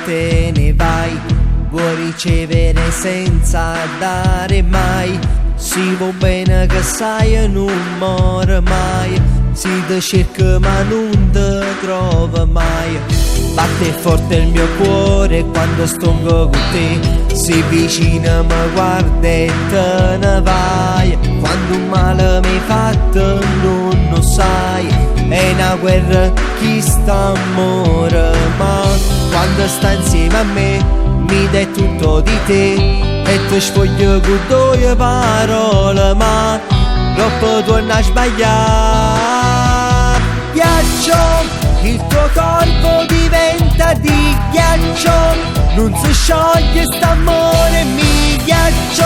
te ne vai, vuoi ricevere senza dare mai. Si va bene che sai non muore mai, si ti cerca ma non ti trova mai. Batte forte il mio cuore quando sto con te, sei vicina mi guarda e te ne vai. Quando un male mi hai fatto non lo sai, è una guerra chi sta amore. Ma quando stai insieme a me mi dai tutto di te e ti sfoglio con due parole, ma troppo torna a sbagliare. Ghiaccio, il tuo corpo diventa di ghiaccio, non si scioglie st'amore mi ghiaccio,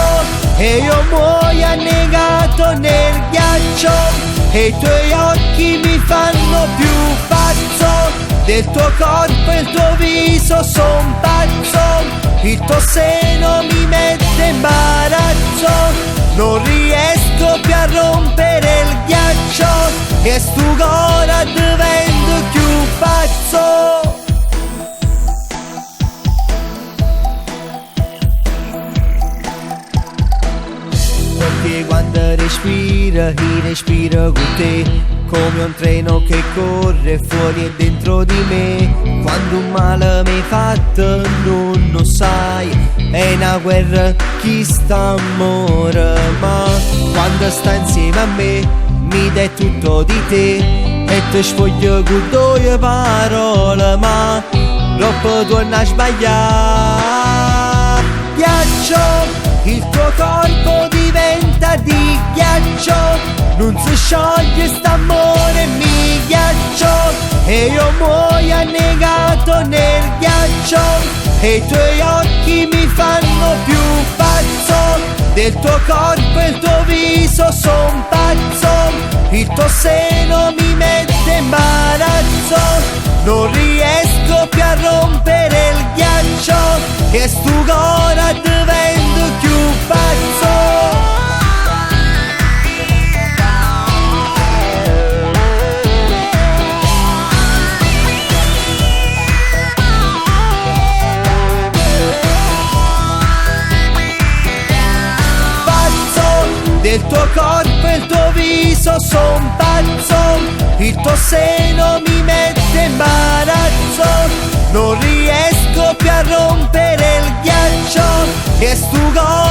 e io muoio annegato nel ghiaccio, e i tuoi occhi mi fanno più pazzo. Del tuo corpo e il tuo viso son pazzo, il tuo seno mi mette imbarazzo, non riesco più a rompere il ghiaccio, e stu cuore divento più pazzo. Perché quando respira, io respiro con te, come un treno che corre fuori e dentro di me. Quando un male mi hai fatto non lo sai, è una guerra chi sta amore. Ma quando stai insieme a me mi dai tutto di te e ti sfoglio con due parole, ma troppo torna a sbagliare. Ghiaccio, il tuo corpo diventa di ghiaccio, non si scioglie st'amore mi ghiaccio, e io muoio annegato nel ghiaccio, e i tuoi occhi mi fanno più pazzo. Del tuo corpo e il tuo viso son pazzo, il tuo seno mi mette imbarazzo, non riesco più a rompere il ghiaccio, e stu cuore divento più pazzo. Del tuo corpo e il tuo viso son pazzo, il tuo seno mi mette imbarazzo, non riesco più a rompere il ghiaccio, e stu cuore